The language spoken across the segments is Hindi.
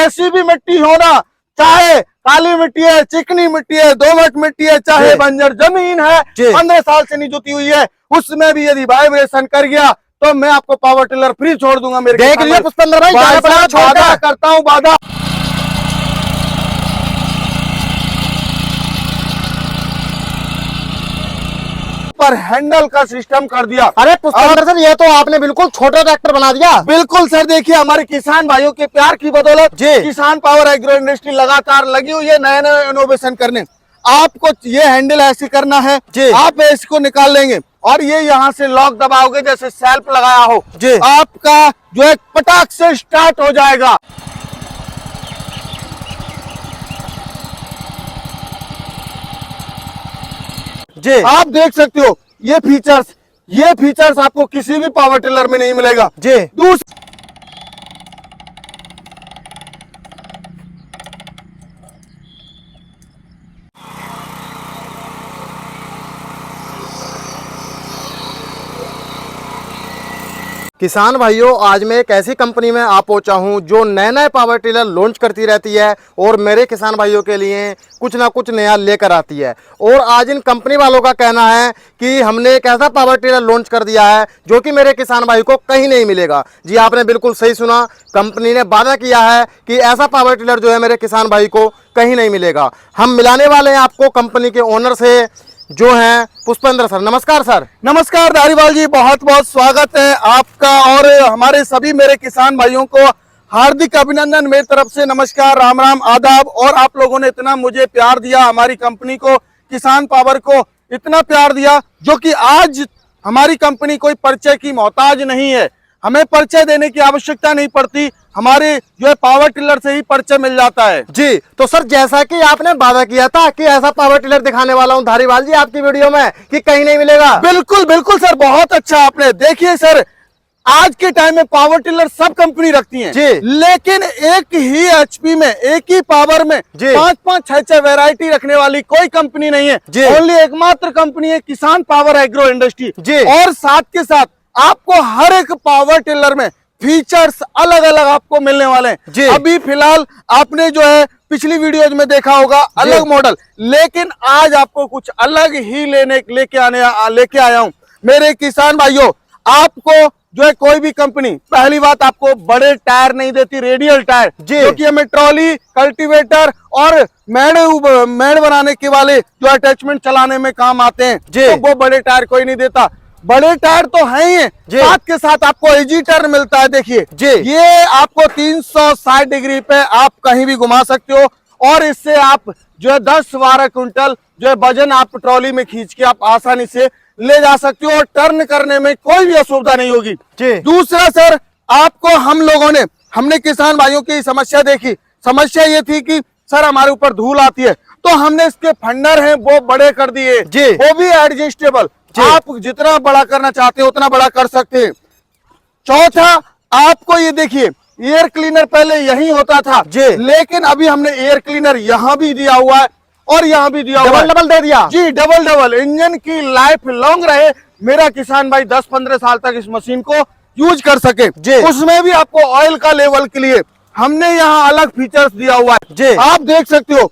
कैसी भी मिट्टी हो ना, चाहे काली मिट्टी है, चिकनी मिट्टी है, दोमट मिट्टी है, चाहे बंजर जमीन है, 15 साल से नहीं जुती हुई है, उसमें भी यदि वाइब्रेशन कर गया तो मैं आपको पावर टिलर फ्री छोड़ दूंगा। मेरे देख लिया पुष्पेंद्र भाई, वादा करता हूँ, वादा। पर हैंडल का सिस्टम कर दिया। अरे पुष्पेंद्र सर, ये तो आपने बिल्कुल छोटा ट्रैक्टर बना दिया। बिल्कुल सर, देखिए हमारे किसान भाइयों के प्यार की बदौलत किसान पावर एग्रो इंडस्ट्री लगातार लगी हुई है नए नए इनोवेशन करने। आपको ये हैंडल ऐसे करना है, आप इसको निकाल लेंगे और ये यहाँ से लॉक दबाओगे जैसे सेल्फ लगाया हो, आपका जो है पटाख से स्टार्ट हो जाएगा। आप देख सकते हो ये फीचर्स आपको किसी भी पावर टिलर में नहीं मिलेगा। दूसरा, किसान भाइयों, आज मैं एक ऐसी कंपनी में आ पहुंचा हूं जो नए नए पावर टिलर लॉन्च करती रहती है और मेरे किसान भाइयों के लिए कुछ ना कुछ नया लेकर आती है। और आज इन कंपनी वालों का कहना है कि हमने एक ऐसा पावर टिलर लॉन्च कर दिया है जो कि मेरे किसान भाई को कहीं नहीं मिलेगा। जी आपने बिल्कुल सही सुना, कंपनी ने वादा किया है कि ऐसा पावर टिलर जो है मेरे किसान भाई को कहीं नहीं मिलेगा। हम मिलाने वाले हैं आपको कंपनी के ओनर से जो हैं पुष्पेंद्र सर। नमस्कार सर। नमस्कार धारीवाल जी, बहुत बहुत स्वागत है आपका और हमारे सभी मेरे किसान भाइयों को हार्दिक अभिनंदन मेरी तरफ से। नमस्कार, राम राम, आदाब। और आप लोगों ने इतना मुझे प्यार दिया, हमारी कंपनी को, किसान पावर को इतना प्यार दिया, जो कि आज हमारी कंपनी कोई परिचय की मोहताज नहीं है। हमें परिचय देने की आवश्यकता नहीं पड़ती, हमारे जो है पावर टिलर से ही परिचय मिल जाता है। जी तो सर, जैसा कि आपने वादा किया था कि ऐसा पावर टिलर दिखाने वाला हूं धारीवाल जी आपकी वीडियो में कि कहीं नहीं मिलेगा। बिल्कुल बिल्कुल सर, बहुत अच्छा आपने। देखिए सर, आज के टाइम में पावर टिलर सब कंपनी रखती हैं, लेकिन एक ही एचपी में, एक ही पावर में 5-5, 6-6 वैरायटी रखने वाली कोई कंपनी नहीं है। ओनली एकमात्र कंपनी है किसान पावर एग्रो इंडस्ट्री। और साथ के साथ आपको हर एक पावर टिलर में फीचर्स अलग अलग आपको मिलने वाले हैं। अभी फिलहाल आपने जो है पिछली वीडियोज में देखा होगा अलग मॉडल, लेकिन आज आपको कुछ अलग ही लेके आया हूं। मेरे किसान भाइयों, आपको जो है कोई भी कंपनी, पहली बात आपको बड़े टायर नहीं देती, रेडियल टायर, क्योंकि हमें ट्रॉली, कल्टीवेटर और मेड़ बनाने के वाले जो अटैचमेंट चलाने में काम आते हैं, तो वो बड़े टायर कोई नहीं देता। बड़े टायर तो है ही है, साथ के साथ आपको एजी टर्न मिलता है। देखिए ये आपको 360 डिग्री पे आप कहीं भी घुमा सकते हो और इससे आप जो है 10-12 क्विंटल जो है वजन आप ट्रॉली में खींच के आप आसानी से ले जा सकते हो और टर्न करने में कोई भी असुविधा नहीं होगी। दूसरा सर, आपको हमने किसान भाइयों की समस्या देखी। समस्या ये थी कि सर हमारे ऊपर धूल आती है, तो हमने इसके फंडर हैं वो बड़े कर दिए, वो भी एडजस्टेबल, आप जितना बड़ा करना चाहते हो उतना बड़ा कर सकते हैं। चौथा, आपको ये देखिए, एयर क्लीनर पहले यही होता था, लेकिन अभी हमने एयर क्लीनर यहाँ भी दिया हुआ है और यहाँ भी दिया हुआ है, डबल दे दिया। जी डबल। इंजन की लाइफ लॉन्ग रहे, मेरा किसान भाई 10-15 साल तक इस मशीन को यूज कर सके। उसमें भी आपको ऑयल का लेवल के लिए हमने यहाँ अलग फीचर्स दिया हुआ है। आप देख सकते हो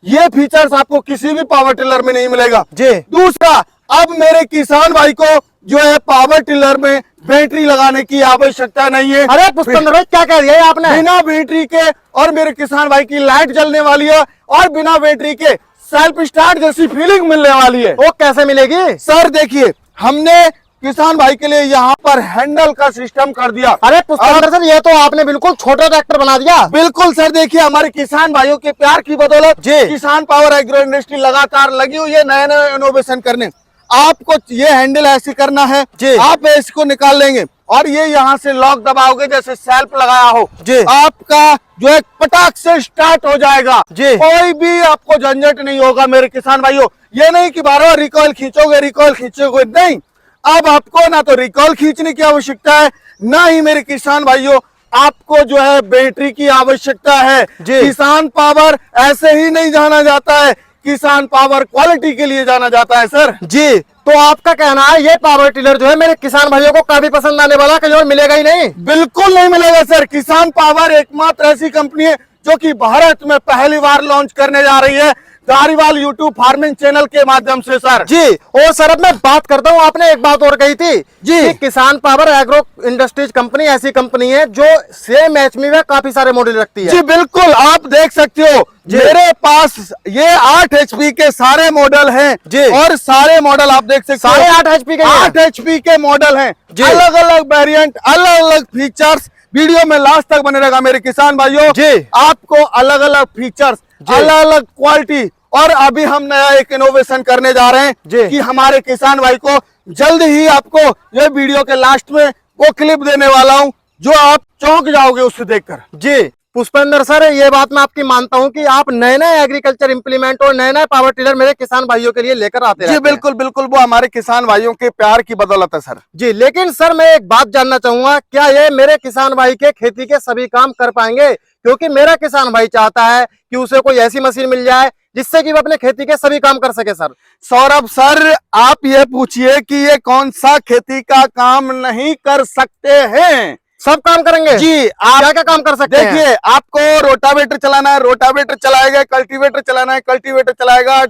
ये फीचर्स आपको किसी भी पावर टिलर में नहीं मिलेगा। दूसरा, अब मेरे किसान भाई को जो है पावर टिलर में बैटरी लगाने की आवश्यकता नहीं है। अरे पुष्पेंद्र भाई, क्या कह दिया आपने? बिना बैटरी के और मेरे किसान भाई की लाइट जलने वाली है और बिना बैटरी के सेल्फ स्टार्ट जैसी फीलिंग मिलने वाली है। वो कैसे मिलेगी? सर देखिए, हमने किसान भाई के लिए यहाँ पर हैंडल का सिस्टम कर दिया। अरे पुष्पेंद्र सर, ये तो आपने बिल्कुल छोटा ट्रैक्टर बना दिया। बिल्कुल सर, देखिए हमारे किसान भाइयों के प्यार की बदौलत किसान पावर एग्रो इंडस्ट्री लगातार लगी हुई है नए नए इनोवेशन करने। आपको ये हैंडल ऐसे करना है, आप इसको निकाल लेंगे और ये यहाँ से लॉक दबाओगे जैसे सेल्फ लगाया हो, आपका जो है पटाख से स्टार्ट हो जाएगा। कोई भी आपको झंझट नहीं होगा मेरे किसान भाइयों। ये नहीं कि बार बार रिकॉइल खींचोगे, नहीं। अब आपको ना तो रिकॉल खींचने की आवश्यकता है, ना ही मेरे किसान भाइयों आपको जो है बैटरी की आवश्यकता है। किसान पावर ऐसे ही नहीं जाना जाता है, किसान पावर क्वालिटी के लिए जाना जाता है सर। जी, तो आपका कहना है ये पावर टिलर जो है मेरे किसान भाइयों को काफी पसंद आने वाला, कहीं और मिलेगा ही नहीं? बिल्कुल नहीं मिलेगा सर। किसान पावर एकमात्र ऐसी कंपनी है जो कि भारत में पहली बार लॉन्च करने जा रही है धारीवाल यूट्यूब फार्मिंग चैनल के माध्यम से सर। जी, और सर अब मैं बात करता हूँ, आपने एक बात और कही थी जी कि किसान पावर एग्रो इंडस्ट्रीज कंपनी ऐसी कंपनी है जो सेम एचपी में काफी सारे मॉडल रखती है। जी बिल्कुल, आप देख सकते हो मेरे पास ये 8 HP के सारे मॉडल हैं जी, और सारे मॉडल आप देख सकते हो सारे 8 HP के 8 HP के मॉडल हैं। अलग अलग वेरिएंट, अलग अलग फीचर्स। वीडियो में लास्ट तक बने रहेगा मेरे किसान भाइयों जी। आपको अलग अलग फीचर्स, अलग अलग क्वालिटी, और अभी हम नया एक इनोवेशन करने जा रहे हैं कि हमारे किसान भाई को जल्द ही आपको ये वीडियो के लास्ट में वो क्लिप देने वाला हूं जो आप चौंक जाओगे उससे देखकर। जी पुष्पेंद्र सर, ये बात मैं आपकी मानता हूं कि आप नए नए एग्रीकल्चर इंप्लीमेंट और नए नए पावर टिलर मेरे किसान भाइयों के लिए लेकर आते हैं। जी बिल्कुल बिल्कुल, वो हमारे किसान भाइयों के प्यार की बदौलत है सर। जी, लेकिन सर मैं एक बात जानना चाहूंगा, क्या ये मेरे किसान भाई के खेती के सभी काम कर पाएंगे? क्योंकि मेरा किसान भाई चाहता है कि उसे कोई ऐसी मशीन मिल जाए जिससे कि वो अपने खेती के सभी काम कर सके। सर सौरभ सर, आप ये पूछिए कि ये कौन सा खेती का काम नहीं कर सकते हैं? सब काम करेंगे जी। आप क्या क्या काम कर सकते हैं? देखिए, आपको रोटावेटर चलाना है, रोटावेटर चलाएगा, कल्टीवेटर चलाना है, कल्टीवेटर चलाएगा,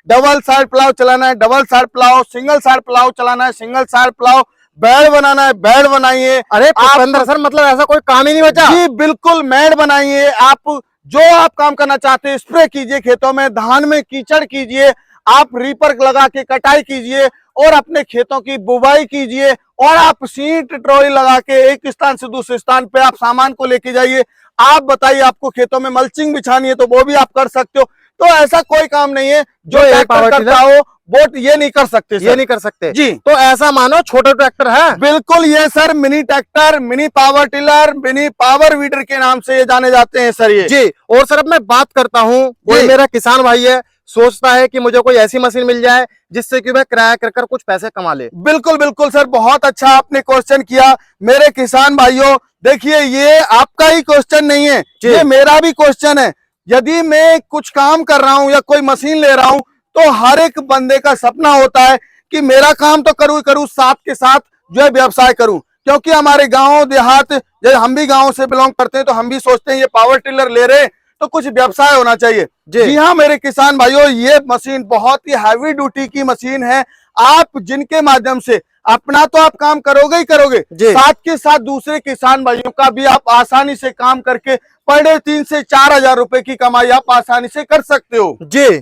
डबल साइड प्लाव चलाना है, double side plough, single side plough चलाना है, सिंगल साइड प्लाव, बेड बनाना है, बेड बनाइए। अरे पुष्पेंद्र सर, मतलब ऐसा कोई काम ही नहीं बचा? जी बिल्कुल, मेड बनाइए। आप जो आप काम करना चाहते हैं, स्प्रे कीजिए खेतों में, धान में कीचड़ कीजिए, आप रीपर लगा के कटाई कीजिए और अपने खेतों की बुवाई कीजिए, और आप सीट ट्रॉली लगा के एक स्थान से दूसरे स्थान पे आप सामान को लेके जाइए। आप बताइए, आपको खेतों में मल्चिंग बिछानी है तो वो भी आप कर सकते हो। तो ऐसा कोई काम नहीं है जो ट्रैक्टर करता हो वो ये नहीं कर सकते सर। ये नहीं कर सकते जी। तो ऐसा मानो छोटा ट्रैक्टर है? बिल्कुल, ये sir mini tractor, mini power tiller, mini power weeder के नाम से ये जाने जाते हैं सर ये। जी, और सर अब मैं बात करता हूँ, कोई मेरा किसान भाई है, सोचता है कि मुझे कोई ऐसी मशीन मिल जाए जिससे कि वह किराया कर कुछ पैसे कमा ले। बिल्कुल बिल्कुल सर, बहुत अच्छा आपने क्वेश्चन किया मेरे किसान भाइयों। देखिए, ये आपका ही क्वेश्चन नहीं है, ये मेरा भी क्वेश्चन है। यदि मैं कुछ काम कर रहा हूं या कोई मशीन ले रहा हूं तो हर एक बंदे का सपना होता है कि मेरा काम तो करूं ही करूं, साथ के साथ जो है व्यवसाय करूं। क्योंकि हमारे गांव देहात, जब हम भी गांव से बिलोंग करते हैं तो हम भी सोचते हैं ये पावर टिलर ले रहे तो कुछ व्यवसाय होना चाहिए। जी हाँ मेरे किसान भाइयों, ये मशीन बहुत ही हैवी ड्यूटी की मशीन है। आप जिनके माध्यम से अपना तो आप काम करोगे ही करोगे, साथ के साथ दूसरे किसान भाइयों का भी आप आसानी से काम करके पर डे 3 से 4 हजार रुपए की कमाई आप आसानी से कर सकते हो। जी,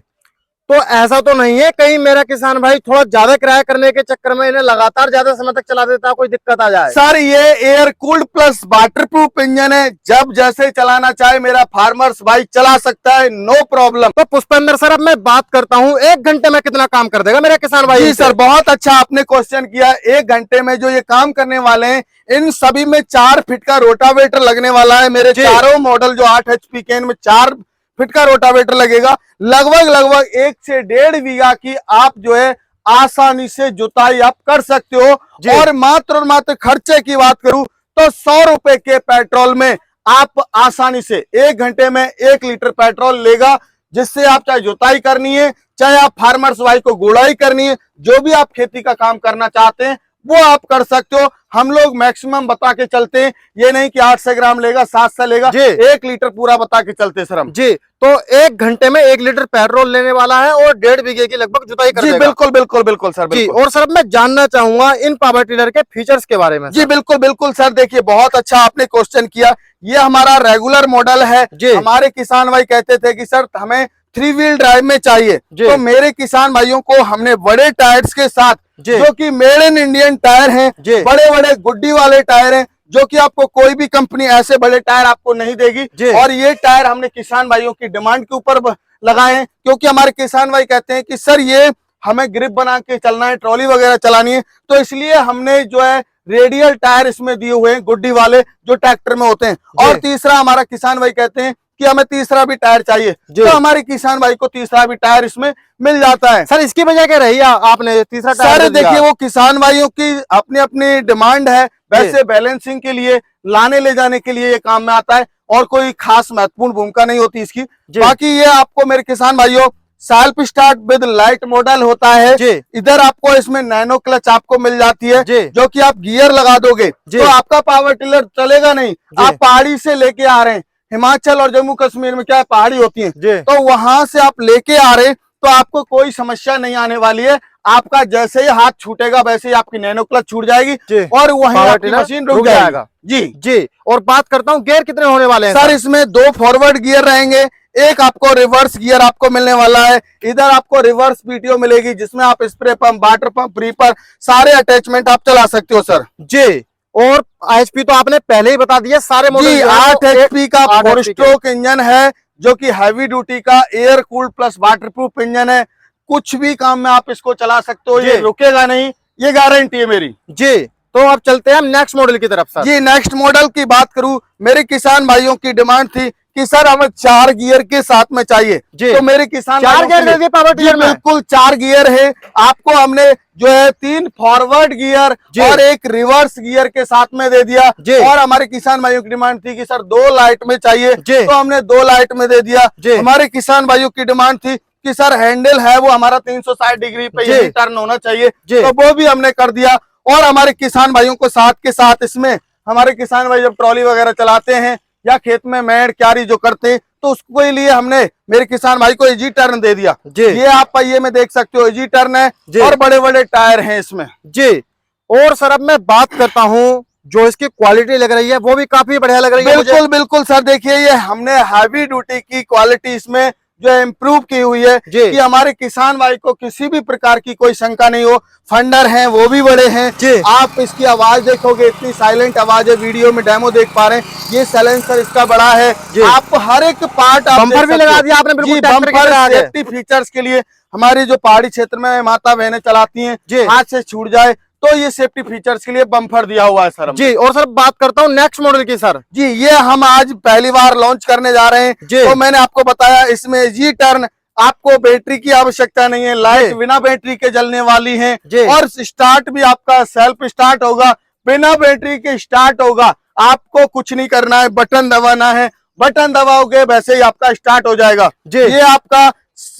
तो ऐसा तो नहीं है कहीं मेरा किसान भाई थोड़ा ज्यादा किराया करने के चक्कर में इन्हें लगातार ज्यादा समय तक चला देता, कोई दिक्कत आ जाए? सर, ये air cooled plus water proof engine है, जब जैसे चलाना चाहे मेरा फार्मर्स भाई चला सकता है, नो प्रॉब्लम। तो पुष्पेंद्र सर, अब मैं बात करता हूँ, 1 घंटे में कितना काम कर देगा मेरा किसान भाई? जी सर, बहुत अच्छा आपने क्वेश्चन किया। 1 घंटे में जो ये काम करने वाले हैं, इन सभी में 4 फीट का रोटावेटर लगने वाला है। मेरे चारों मॉडल जो 8 HP के, इनमें 4 फीट का रोटावेटर लगेगा। लगभग 1 से 1.5 बीघा की आप जो है आसानी से जुताई आप कर सकते हो। और मात्र खर्चे की बात करूं तो 100 रुपए के पेट्रोल में आप आसानी से 1 घंटे में 1 लीटर पेट्रोल लेगा, जिससे आप चाहे जुताई करनी है, चाहे आप फार्मर्स भाई को गुड़ाई करनी है, जो भी आप खेती का काम करना चाहते हैं वो आप कर सकते हो। हम लोग मैक्सिमम बता के चलते हैं, ये नहीं कि 800 ग्राम लेगा, 700 लेगा, 1 लीटर पूरा बता के चलते सर हम। जी, तो 1 घंटे में 1 लीटर पेट्रोल लेने वाला है और 1.5 बीघे की लगभग जुताई कर देगा। बिल्कुल बिल्कुल बिल्कुल सर, जी। और सर मैं जानना चाहूंगा इन पावर टिलर के फीचर्स के बारे में। जी बिल्कुल बिल्कुल सर, देखिए बहुत अच्छा आपने क्वेश्चन किया। ये हमारा रेगुलर मॉडल है। हमारे किसान भाई कहते थे कि सर हमें 3 व्हील ड्राइव में चाहिए, तो मेरे किसान भाइयों को हमने बड़े टायर्स के साथ, जो कि मेड इन इंडियन टायर हैं, बड़े बड़े गुड्डी वाले टायर हैं, जो कि आपको कोई भी कंपनी ऐसे बड़े टायर आपको नहीं देगी। और ये टायर हमने किसान भाइयों की डिमांड के ऊपर लगाए हैं, क्योंकि हमारे किसान भाई कहते हैं कि सर ये हमें ग्रिप बना के चलना है, ट्रॉली वगैरह चलानी है, तो इसलिए हमने जो है रेडियल टायर इसमें दिए हुए हैं, गुड्डी वाले जो ट्रैक्टर में होते हैं। और तीसरा, हमारा किसान भाई कहते हैं कि हमें तीसरा भी टायर चाहिए, तो हमारे किसान भाई को तीसरा भी टायर इसमें मिल जाता है। सर इसकी वजह क्या रही आपने तीसरा टायर? सर देखिए, वो किसान भाइयों की अपनी अपनी डिमांड है। वैसे बैलेंसिंग के लिए, लाने ले जाने के लिए ये काम में आता है, और कोई खास महत्वपूर्ण भूमिका नहीं होती इसकी। बाकी ये आपको मेरे किसान भाइयों self start with light model होता है जी। इधर आपको इसमें नैनो क्लच आपको मिल जाती है जी। जो कि आप गियर लगा दोगे तो आपका पावर टिलर चलेगा नहीं। आप पहाड़ी से लेके आ रहे हैं, हिमाचल और जम्मू कश्मीर में क्या है पहाड़ी होती है, तो वहां से आप लेके आ रहे हैं तो आपको कोई समस्या नहीं आने वाली है। आपका जैसे ही हाथ छूटेगा वैसे ही आपकी नैनो क्लच छूट जाएगी और वहीं आपकी मशीन रुक जाएगा। जी जी। और बात करता हूँ गियर कितने होने वाले हैं सर? इसमें 2 फॉरवर्ड गियर रहेंगे, एक आपको रिवर्स गियर आपको मिलने वाला है। इधर आपको रिवर्स पीटीओ मिलेगी जिसमें आप spray pump, water pump, reaper सारे अटैचमेंट आप चला सकते हो सर। जी। और एचपी तो आपने पहले ही बता दिया सारे मॉडल। 8 HP का 4 स्ट्रोक इंजन है जो कि हैवी ड्यूटी का air cooled plus waterproof engine है। कुछ भी काम में आप इसको चला सकते हो, ये रुकेगा नहीं, ये गारंटी है मेरी। जी। तो अब चलते हैं हम नेक्स्ट मॉडल की तरफ सर। जी नेक्स्ट मॉडल की बात करूं, मेरे किसान भाइयों की डिमांड थी कि सर हमें 4 गियर के साथ में चाहिए। तो मेरे किसान 4 गियर पावर टिलर में बिल्कुल 4 गियर है। आपको हमने जो है 3 फॉरवर्ड गियर और 1 रिवर्स गियर के साथ में दे दिया। और हमारे किसान भाइयों की डिमांड थी कि सर 2 लाइट में चाहिए तो हमने 2 लाइट में दे दिया। हमारे किसान भाइयों की डिमांड थी कि सर हैंडल है वो हमारा 360 डिग्री पे यही टर्न होना चाहिए, तो वो भी हमने कर दिया। और हमारे किसान भाइयों को साथ के साथ इसमें हमारे किसान भाई जब ट्रॉली वगैरह चलाते हैं या खेत में मेड़ क्यारी जो करते हैं तो उसके लिए हमने मेरे किसान भाई को इजी टर्न दे दिया। ये आप पहिए में देख सकते हो इजी टर्न है और बड़े बड़े टायर हैं इसमें। जी। और सर अब मैं बात करता हूँ जो इसकी क्वालिटी लग रही है वो भी काफी बढ़िया लग रही है। बिल्कुल बिल्कुल सर, देखिए ये हमने हैवी ड्यूटी की क्वालिटी इसमें जो इम्प्रूव की हुई है कि हमारे किसान भाई को किसी भी प्रकार की कोई शंका नहीं हो। फंडर हैं वो भी बड़े हैं। आप इसकी आवाज देखोगे इतनी साइलेंट आवाज है, वीडियो में डेमो देख पा रहे हैं। ये साइलेंसर इसका बड़ा है। आप हर एक पार्ट बम्पर भी लगा दिया आपने बिल्कुल बम्पर सेफ्टी फीचर्स के लिए। हमारी जो पहाड़ी क्षेत्र में माता बहनें चलाती हैं, हाथ से छूट जाए तो ये सेफ्टी फीचर्स के लिए बम्पर दिया हुआ है सर। जी। और सर बात करता हूँ नेक्स्ट मॉडल की सर। जी ये हम आज पहली बार लॉन्च करने जा रहे हैं। तो मैंने आपको बताया इसमें जी टर्न, आपको बैटरी की आवश्यकता नहीं है, लाइट बिना बैटरी के जलने वाली है और स्टार्ट भी आपका सेल्फ स्टार्ट होगा, बिना बैटरी के स्टार्ट होगा। आपको कुछ नहीं करना है, बटन दबाना है, बटन दबाओगे वैसे ही आपका स्टार्ट हो जाएगा। ये आपका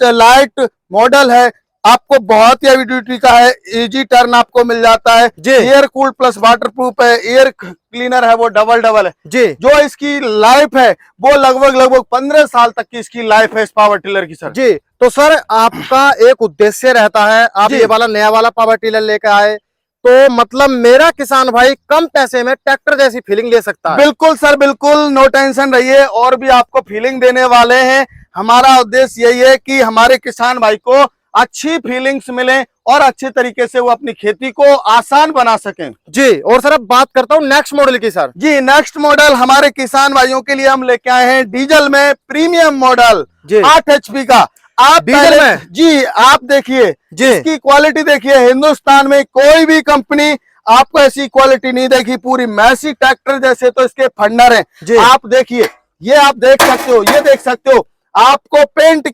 लाइट मॉडल है, आपको बहुत ही हैवी ड्यूटी का है, इजी टर्न आपको मिल जाता है। एयर कूल्ड प्लस वाटरप्रूफ है, एयर क्लीनर है वो डबल है। जो इसकी लाइफ है वो लगभग 15 साल तक की इसकी लाइफ है इस पावर टिलर की सर। जी। तो सर आपका एक उद्देश्य रहता है, आप ये वाला नया वाला पावर टिलर लेकर आए तो मतलब मेरा किसान भाई कम पैसे में ट्रैक्टर जैसी फीलिंग ले सकता है। बिल्कुल सर बिल्कुल, नो टेंशन रहिए, और भी आपको फीलिंग देने वाले हैं। हमारा उद्देश्य यही है कि हमारे किसान भाई को अच्छी फीलिंग्स मिले और अच्छे तरीके से वो अपनी खेती को आसान बना सकें। जी। और सर अब बात करता हूँ नेक्स्ट मॉडल की सर। जी नेक्स्ट मॉडल हमारे किसान भाइयों के लिए हम लेके आए हैं डीजल में प्रीमियम मॉडल 8 HP का। आप डीजल में जी आप देखिए इसकी क्वालिटी देखिए, हिंदुस्तान में कोई भी कंपनी आपको ऐसी क्वालिटी नहीं देखी। पूरी मैसी ट्रैक्टर जैसे तो इसके फंडर हैं। आप देखिए, ये आप देख सकते हो, ये देख सकते हो, आपको पेंट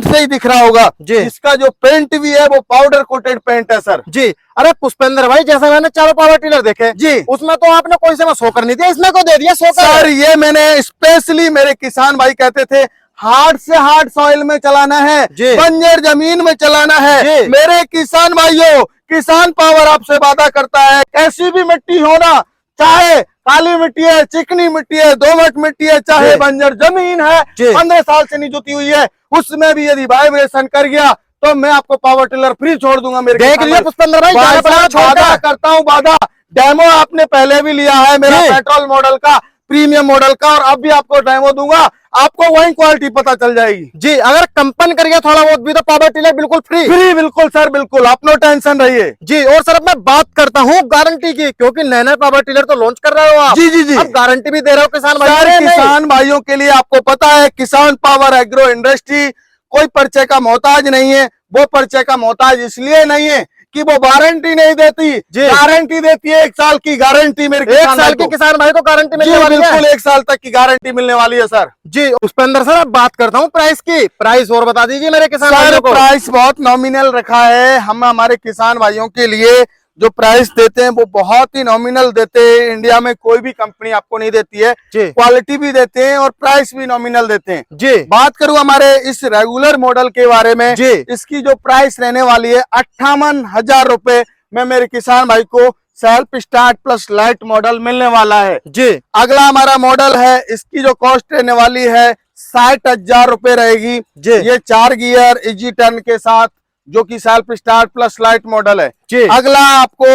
से ही दिख रहा होगा। इसका जो पेंट भी है वो पाउडर कोटेड पेंट है सर। जी। अरे पुष्पेंद्र भाई जैसा मैंने चारों पावर टिलर देखे जी उसमें तो आपने कोई से सोकर नहीं दिया, इसमें को दे दिया सोकर। सर ये मैंने स्पेशली, मेरे किसान भाई कहते थे हार्ड से हार्ड सॉइल में चलाना है, बंजर जमीन में चलाना है। मेरे किसान भाइयों, किसान पावर आपसे वादा करता है कैसी भी मिट्टी हो ना, चाहे काली मिट्टी है, चिकनी मिट्टी है, दोमट मिट्टी है, चाहे बंजर जमीन है 15 साल से नहीं जुती हुई है, उसमें भी यदि वाइब्रेशन कर गया तो मैं आपको पावर टिलर फ्री छोड़ दूंगा। मेरे देख लिया पुष्पेंद्र भाई, वादा करता हूँ, वादा। डेमो आपने पहले भी लिया है मेरा पेट्रोल मॉडल का, प्रीमियम मॉडल का, और अब भी आपको डेमो दूंगा, आपको वही क्वालिटी पता चल जाएगी। जी। अगर कंपन करिए थोड़ा बहुत भी तो पावर टिलर बिल्कुल फ्री। बिल्कुल सर बिल्कुल, आप नो टेंशन रहिए। जी। और सर अब मैं बात करता हूँ गारंटी की, क्योंकि नए पावर टिलर तो लॉन्च कर रहे हो आप। जी। अब गारंटी भी दे रहे हो किसान भाई। सारे किसान भाइयों के लिए आपको पता है किसान पावर एग्रो इंडस्ट्री कोई परिचय का मोहताज नहीं है। वो परिचय का मोहताज इसलिए नहीं है कि वो वारंटी नहीं देती, गारंटी देती है 1 साल की गारंटी। मेरे 1 साल के किसान भाई को गारंटी मिलने वाली है। बिल्कुल 1 साल तक की गारंटी मिलने वाली है सर। जी। पुष्पेंद्र सर अब बात करता हूँ प्राइस की, प्राइस और बता दीजिए मेरे किसान भाइयों को। प्राइस बहुत नॉमिनल रखा है हम हमारे किसान भाइयों के लिए। जो प्राइस देते हैं वो बहुत ही नॉमिनल देते हैं। इंडिया में कोई भी कंपनी आपको नहीं देती है। जी क्वालिटी भी देते हैं और प्राइस भी नॉमिनल देते हैं। जी बात करूं हमारे इस रेगुलर मॉडल के बारे में, जी इसकी जो प्राइस रहने वाली है 58,000 रुपए में मेरे किसान भाई को self start plus light model मिलने वाला है। जी अगला हमारा मॉडल है, इसकी जो कॉस्ट रहने वाली है 60,000 रुपए रहेगी। जी ये 4 गियर इजी टर्न के साथ, जो कि self start plus light model है। जी अगला आपको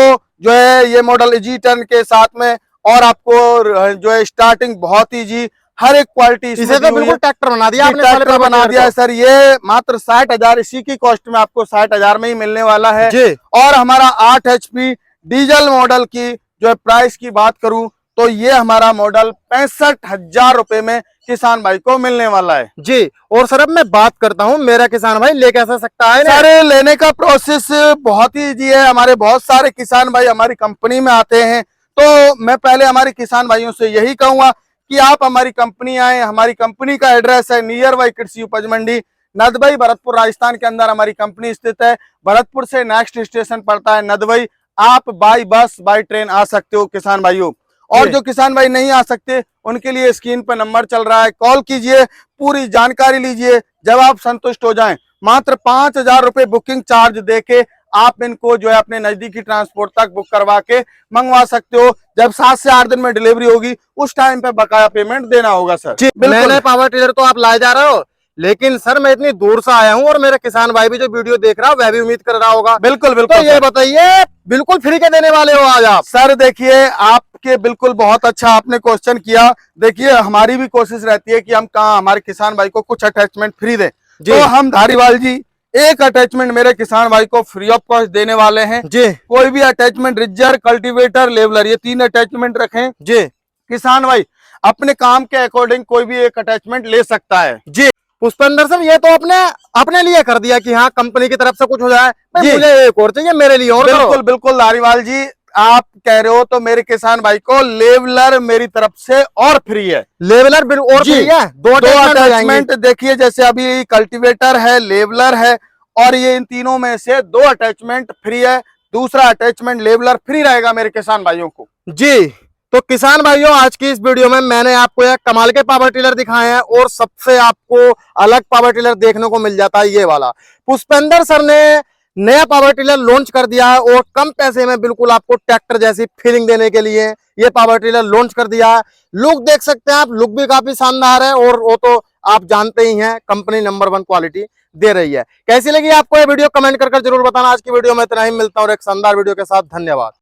जो है ये मॉडल इजी टर्न के साथ में, और आपको जो है स्टार्टिंग बहुत ही जी, हर एक क्वालिटी इसे तो बिल्कुल ट्रैक्टर बना दिया आपने, ट्रैक्टर बना दिया है सर। ये मात्र 60,000, इसी की कॉस्ट में आपको 60,000 में ही मिलने वाला है। जी और हमारा 8 HP डीजल मॉडल की जो है प्राइस की बात करूं तो ये हमारा मॉडल 65,000 रुपए में किसान भाई को मिलने वाला है। जी। और सर अब मैं बात करता हूँ, मेरा किसान भाई ले कैसे सकता है? सर लेने का प्रोसेस बहुत ही इजी है। हमारे बहुत सारे किसान भाई हमारी कंपनी में आते हैं, तो मैं पहले हमारे किसान भाइयों से यही कहूंगा कि आप हमारी कंपनी आए। हमारी कंपनी का एड्रेस है नियर बाई कृषि उपज मंडी, नदबई, भरतपुर, राजस्थान के अंदर हमारी कंपनी स्थित है। भरतपुर से नेक्स्ट स्टेशन पड़ता है नदबई। आप बाई बस बाई ट्रेन आ सकते हो किसान भाइयों। और जो किसान भाई नहीं आ सकते उनके लिए स्क्रीन पर नंबर चल रहा है, कॉल कीजिए, पूरी जानकारी लीजिए। जब आप संतुष्ट हो जाएं, मात्र 5,000 रुपए बुकिंग चार्ज देके आप इनको जो है अपने नजदीकी ट्रांसपोर्ट तक बुक करवा के मंगवा सकते हो। जब 7 से 8 दिन में डिलीवरी होगी उस टाइम पे बकाया पेमेंट देना होगा सर। नए पावर टिलर तो आप लाए जा रहे हो, लेकिन सर मैं इतनी दूर से आया हूँ और मेरा किसान भाई भी जो वीडियो देख रहा है वह भी उम्मीद कर रहा होगा। बिल्कुल बिल्कुल। तो ये बताइए, बिल्कुल फ्री के देने वाले हो आज आप? सर देखिए, आपके बिल्कुल बहुत अच्छा आपने क्वेश्चन किया। देखिए हमारी भी कोशिश रहती है कि हम कहाँ हमारे किसान भाई को कुछ अटैचमेंट फ्री दें। तो हम धारीवाल जी एक अटैचमेंट मेरे किसान भाई को फ्री ऑफ कॉस्ट देने वाले हैं जी। कोई भी अटैचमेंट, रिजर, कल्टीवेटर, लेवलर, ये 3 अटैचमेंट रखें जी। किसान भाई अपने काम के अकॉर्डिंग कोई भी एक अटैचमेंट ले सकता है। जी पुष्पेंद्र सर, ये तो अपने अपने लिए कर दिया कि हाँ कंपनी की तरफ से कुछ हो जाए, मुझे एक और चाहिए मेरे लिए और बिल्कुल बिल्कुल धारीवाल जी, आप कह रहे हो तो मेरे किसान भाई को लेवलर मेरी तरफ से और फ्री है। लेवलर बिल और फ्री है, दो अटैचमेंट। देखिए जैसे अभी कल्टीवेटर है, लेवलर है, और ये इन तीनों में से 2 अटैचमेंट फ्री है। दूसरा अटैचमेंट लेवलर फ्री रहेगा मेरे किसान भाइयों को। जी। तो किसान भाइयों, आज की इस वीडियो में मैंने आपको एक कमाल के पावर टिलर दिखाए हैं, और सबसे आपको अलग पावर टिलर देखने को मिल जाता है ये वाला। पुष्पेंद्र सर ने नया पावर टिलर लॉन्च कर दिया है, और कम पैसे में बिल्कुल आपको ट्रैक्टर जैसी फीलिंग देने के लिए ये पावर टिलर लॉन्च कर दिया है। लुक देख सकते हैं आप, लुक भी काफी शानदार है, और वो तो आप जानते ही हैं कंपनी नंबर 1 क्वालिटी दे रही है। कैसी लगी आपको ये वीडियो कमेंट कर जरूर बताना। आज की वीडियो में इतना ही, मिलता हूं एक शानदार वीडियो के साथ। धन्यवाद।